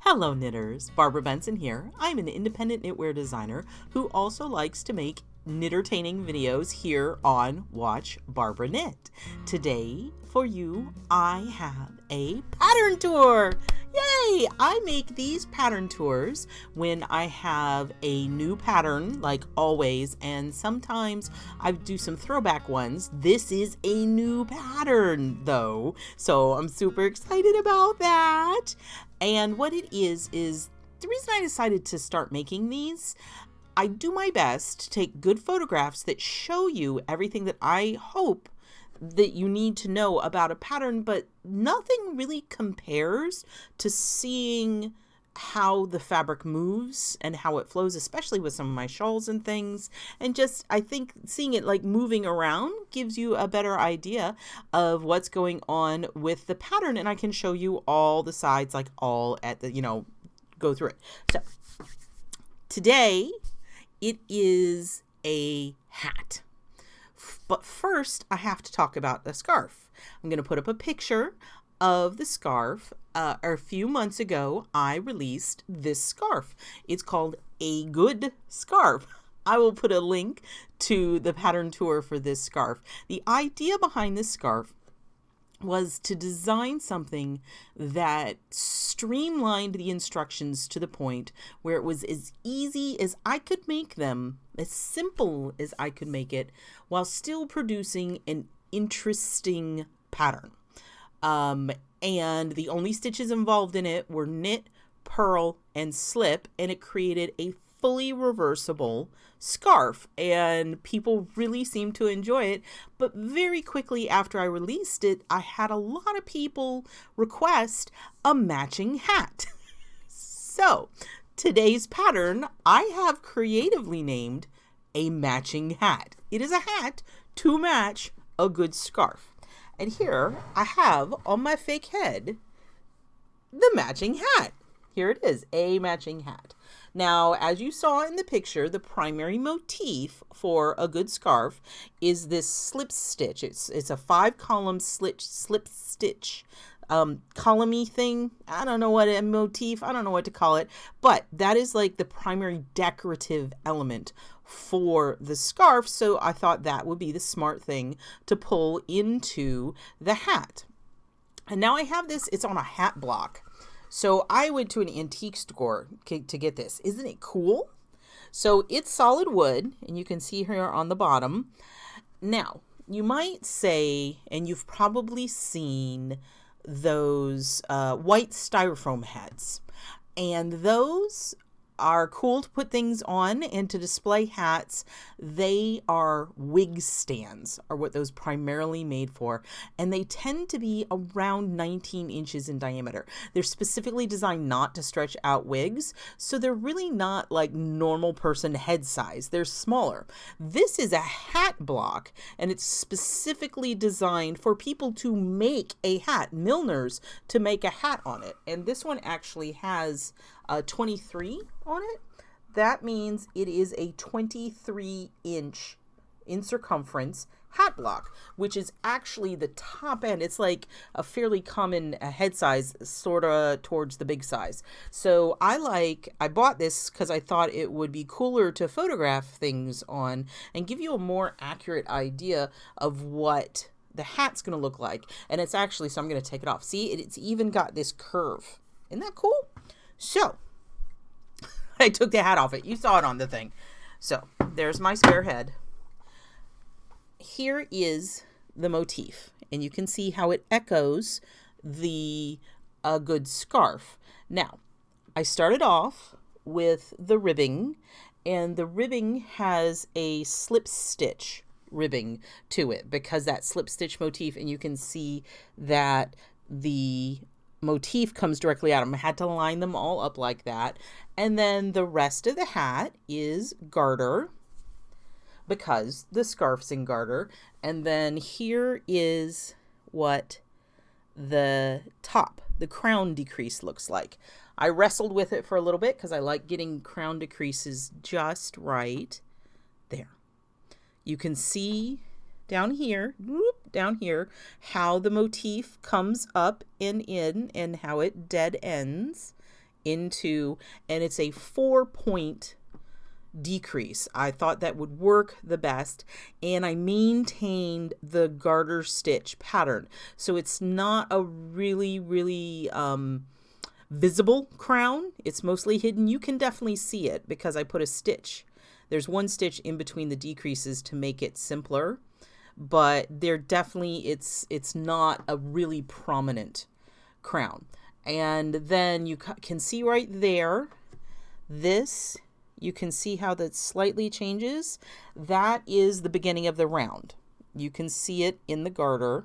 Hello knitters, Barbara Benson here. I'm an independent knitwear designer who also likes to make knittertaining videos here on Watch Barbara Knit. Today for you I have a pattern tour. Yay! I make these pattern tours when I have a new pattern, like always, and sometimes I do some throwback ones. This is a new pattern though, so I'm super excited about that. And what it is the reason I decided to start making these, I do my best to take good photographs that show you everything that I hope that you need to know about a pattern, but nothing really compares to seeing how the fabric moves and how it flows, especially with some of my shawls and things. And just, I think seeing it like moving around gives you a better idea of what's going on with the pattern. And I can show you all the sides, like all at the, go through it. So today it is a hat. But first, I have to talk about the scarf. I'm going to put up a picture of the scarf. A few months ago, I released this scarf. It's called A Good Scarf. I will put a link to the pattern tour for this scarf. The idea behind this scarf was to design something that streamlined the instructions to the point where it was as easy as I could make them, as simple as I could make it, while still producing an interesting pattern. And the only stitches involved in it were knit, purl, and slip, and it created a fully reversible scarf, and people really seemed to enjoy it. But very quickly after I released it, I had a lot of people request a matching hat. So today's pattern I have creatively named a matching hat. It is a hat to match a good scarf. And here I have on my fake head the matching hat. Here it is, a matching hat. Now, as you saw in the picture, the primary motif for a good scarf is this slip stitch. It's a 5-column slip stitch column-y thing. I don't know what a motif, I don't know what to call it, but that is like the primary decorative element for the scarf. So I thought that would be the smart thing to pull into the hat. And now I have this, it's on a hat block. So I went to an antique store to get this. Isn't it cool? So it's solid wood, and you can see here on the bottom. Now, you might say, and you've probably seen those white styrofoam hats, and those are cool to put things on and to display hats. They are wig stands, are what those primarily made for, and they tend to be around 19 inches in diameter. They're specifically designed not to stretch out wigs, so they're really not like normal person head size. They're smaller. This is a hat block, and it's specifically designed for people to make a hat, milliners to make a hat on it. And this one actually has 23 on it. That means it is a 23-inch in circumference hat block, which is actually the top end. It's like a fairly common head size, sort of towards the big size. So I bought this because I thought it would be cooler to photograph things on and give you a more accurate idea of what the hat's going to look like. And it's actually, so I'm going to take it off. See, it's even got this curve. Isn't that cool? So I took the hat off it. You saw it on the thing. So there's my spare head. Here is the motif, and you can see how it echoes the good scarf. Now, I started off with the ribbing, and the ribbing has a slip stitch ribbing to it because that slip stitch motif, and you can see that the motif comes directly out. I had to line them all up like that. And then the rest of the hat is garter because the scarf's in garter. And then here is what the top, the crown decrease looks like. I wrestled with it for a little bit because I like getting crown decreases just right there. You can see down here, how the motif comes up and in and how it dead ends. into, and it's a 4-point decrease. I thought that would work the best, and I maintained the garter stitch pattern. So it's not a really visible crown. It's mostly hidden. You can definitely see it because I put a stitch. There's one stitch in between the decreases to make it simpler, but they're definitely, it's not a really prominent crown. And then you can see right there, this, you can see how that slightly changes. That is the beginning of the round. You can see it in the garter.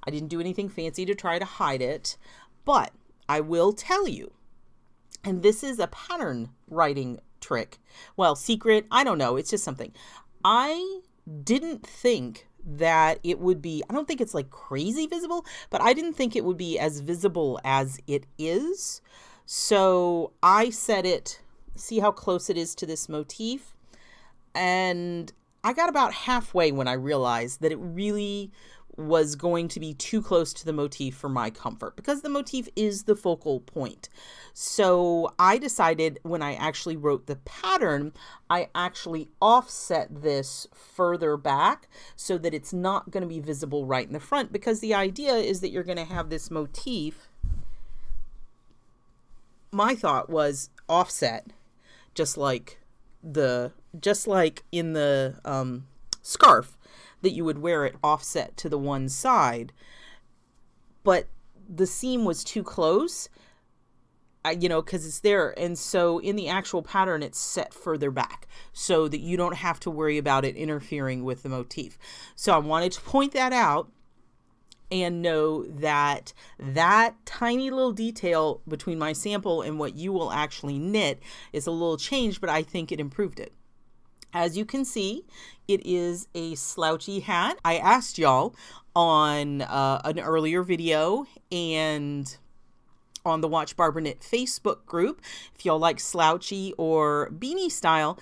I didn't do anything fancy to try to hide it, but I will tell you, and this is a pattern writing trick. Well, secret, I don't know. It's just something. I didn't think that it would be, I don't think it's like crazy visible, but I didn't think it would be as visible as it is. So I set it, see how close it is to this motif. And I got about halfway when I realized that it really was going to be too close to the motif for my comfort, because the motif is the focal point. So I decided when I actually wrote the pattern, I actually offset this further back so that it's not going to be visible right in the front, because the idea is that you're going to have this motif. My thought was offset, just like in the scarf, that you would wear it offset to the one side, but the seam was too close, because it's there. And so in the actual pattern, it's set further back so that you don't have to worry about it interfering with the motif. So I wanted to point that out and know that that tiny little detail between my sample and what you will actually knit is a little change, but I think it improved it. As you can see, it is a slouchy hat. I asked y'all on an earlier video and on the Watch Barbara Knit Facebook group if y'all like slouchy or beanie style.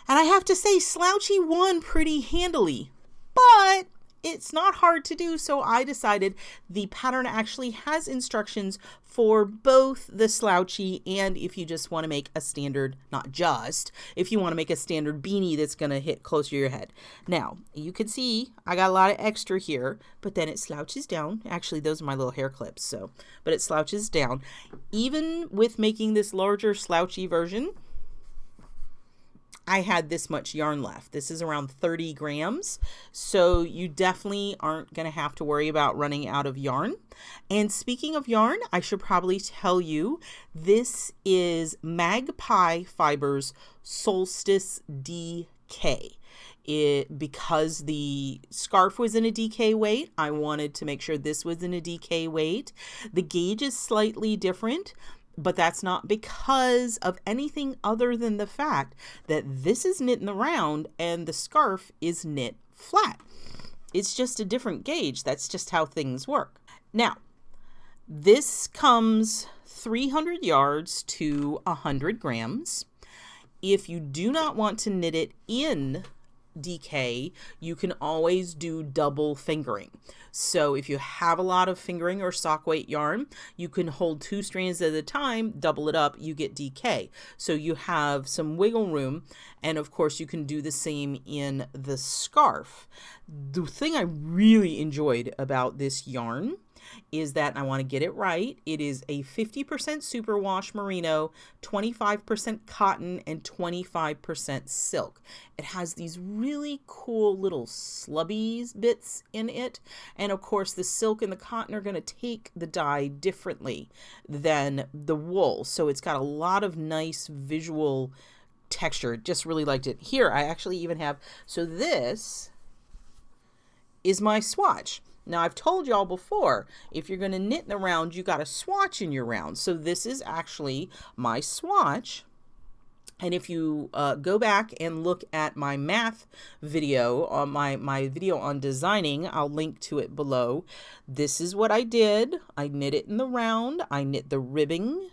And I have to say, slouchy won pretty handily, but it's not hard to do. So I decided the pattern actually has instructions for both the slouchy and if you just want to make a standard, not just, if you want to make a standard beanie that's going to hit close to your head. Now, you can see I got a lot of extra here, but then it slouches down. Actually, those are my little hair clips. So, but it slouches down. Even with making this larger slouchy version, I had this much yarn left. This is around 30 grams. So you definitely aren't going to have to worry about running out of yarn. And speaking of yarn, I should probably tell you, this is Magpie Fibers Solstice DK. Because the scarf was in a DK weight, I wanted to make sure this was in a DK weight. The gauge is slightly different, but that's not because of anything other than the fact that this is knit in the round and the scarf is knit flat. It's just a different gauge. That's just how things work. Now, this comes 300 yards to 100 grams. If you do not want to knit it in DK, you can always do double fingering. So if you have a lot of fingering or sock weight yarn, you can hold 2 strands at a time, double it up, you get DK. So you have some wiggle room, and of course you can do the same in the scarf. The thing I really enjoyed about this yarn is that, and I want to get it right, it is a 50% superwash merino, 25% cotton, and 25% silk. It has these really cool little slubby bits in it, and of course the silk and the cotton are going to take the dye differently than the wool, so it's got a lot of nice visual texture. Just really liked it. Here I actually even have, so this is my swatch. Now, I've told y'all before, if you're going to knit in the round, you got a swatch in your round. So this is actually my swatch. And if you go back and look at my math video, on my video on designing, I'll link to it below. This is what I did. I knit it in the round. I knit the ribbing.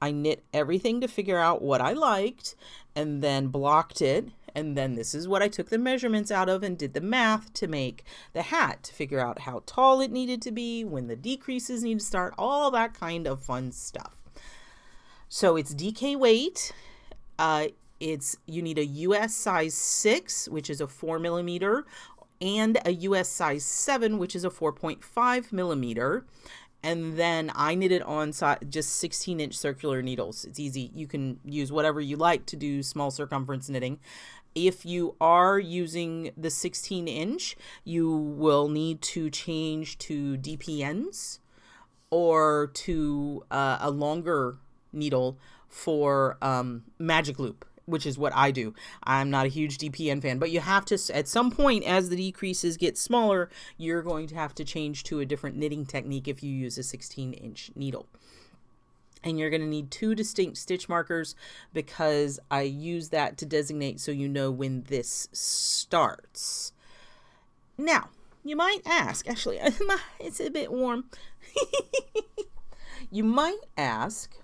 I knit everything to figure out what I liked and then blocked it. And then this is what I took the measurements out of and did the math to make the hat, to figure out how tall it needed to be, when the decreases need to start, all that kind of fun stuff. So it's DK weight. You need a US size 6, which is a 4 millimeter, and a US size 7, which is a 4.5 millimeter. And then I knitted on just 16-inch circular needles. It's easy. You can use whatever you like to do small circumference knitting. If you are using the 16-inch, you will need to change to DPNs or to a longer needle for magic loop, which is what I do. I'm not a huge DPN fan, but you have to, at some point, as the decreases get smaller, you're going to have to change to a different knitting technique if you use a 16-inch needle. And you're going to need 2 distinct stitch markers because I use that to designate so you know when this starts. Now, you might ask, actually, it's a bit warm. You might ask,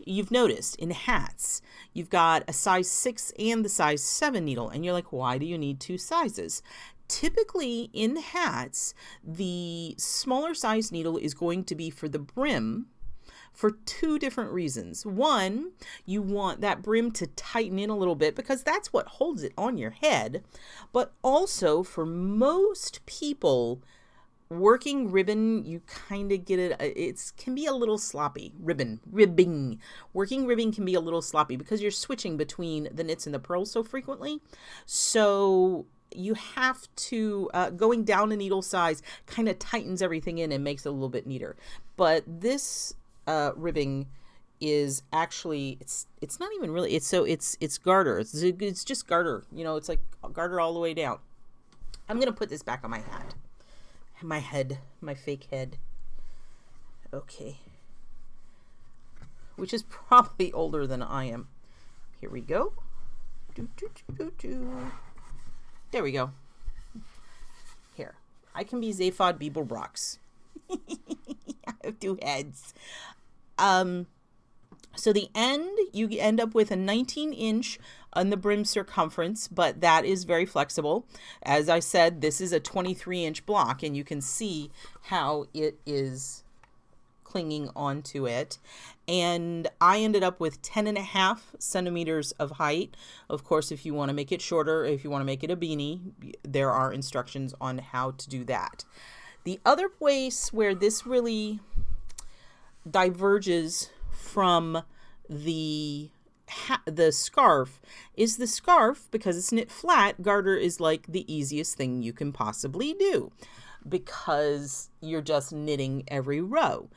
you've noticed in hats, you've got a size 6 and the size 7 needle, and you're like, why do you need 2 sizes? Typically in hats, the smaller size needle is going to be for the brim for 2 different reasons. One, you want that brim to tighten in a little bit because that's what holds it on your head. But also for most people, working ribbon, you kind of get it can be a little sloppy. Ribbing. Working ribbing can be a little sloppy because you're switching between the knits and the purls so frequently. So you have to, going down a needle size kind of tightens everything in and makes it a little bit neater. But this ribbing is actually, it's not even really, it's garter. It's just garter, it's like garter all the way down. I'm going to put this back on my hat. My fake head. Okay. Which is probably older than I am. Here we go. There we go. Here. I can be Zaphod Beeblebrox. I have 2 heads. So the end, you end up with a 19-inch on the brim circumference, but that is very flexible. As I said, this is a 23-inch block, and you can see how it is clinging onto it. And I ended up with 10.5 centimeters of height. Of course, if you want to make it shorter, if you want to make it a beanie, there are instructions on how to do that. The other place where this really diverges from the scarf is the scarf, because it's knit flat, garter is like the easiest thing you can possibly do because you're just knitting every row.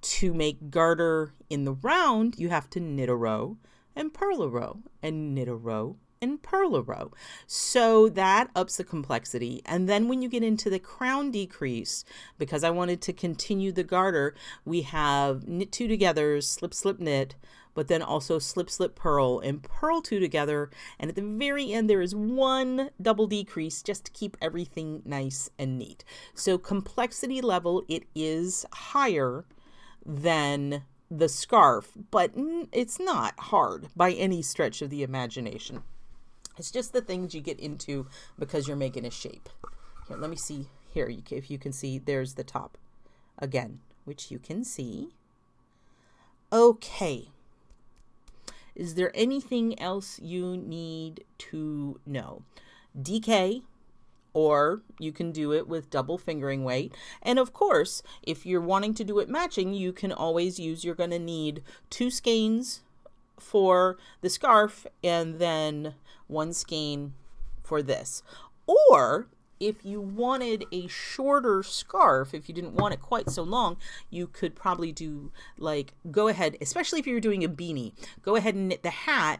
To make garter in the round, you have to knit a row and purl a row and knit a row and purl a row. So that ups the complexity. And then when you get into the crown decrease, because I wanted to continue the garter, we have knit 2 together, slip, slip, knit, but then also slip, slip, purl, and purl 2 together. And at the very end, there is 1 double decrease just to keep everything nice and neat. So complexity level, it is higher than the scarf, but it's not hard by any stretch of the imagination. It's just the things you get into because you're making a shape. Here, let me see here. If you can see, there's the top again, which you can see. Okay. Is there anything else you need to know? DK, or you can do it with double fingering weight. And of course, if you're wanting to do it matching, you can always use, you're going to need 2 skeins for the scarf and then 1 skein for this. Or if you wanted a shorter scarf, if you didn't want it quite so long, you could probably do, like, go ahead, especially if you're doing a beanie, go ahead and knit the hat,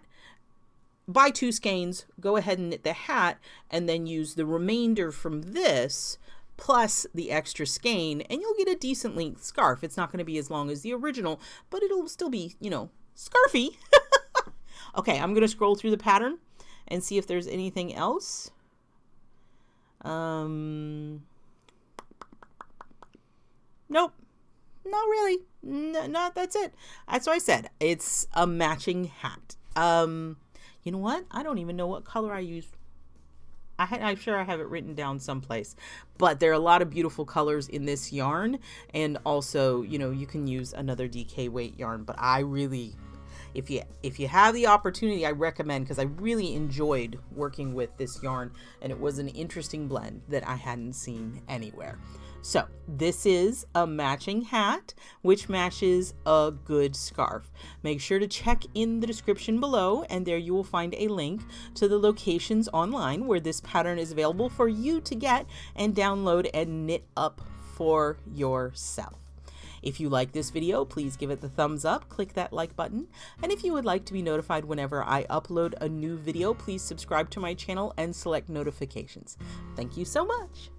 buy 2 skeins, go ahead and knit the hat, and then use the remainder from this plus the extra skein, and you'll get a decent length scarf. It's not going to be as long as the original, but it'll still be, scarfy. Okay, I'm going to scroll through the pattern and see if there's anything else. Nope, not really. No, that's it. That's what I said. It's a matching hat. You know what? I don't even know what color I used. I'm sure I have it written down someplace, but there are a lot of beautiful colors in this yarn. And also, you know, you can use another DK weight yarn, but I really, if you have the opportunity, I recommend, because I really enjoyed working with this yarn, and it was an interesting blend that I hadn't seen anywhere. So this is a matching hat, which matches a good scarf. Make sure to check in the description below, and there you will find a link to the locations online where this pattern is available for you to get and download and knit up for yourself. If you like this video, please give it the thumbs up, click that like button, and if you would like to be notified whenever I upload a new video, please subscribe to my channel and select notifications. Thank you so much.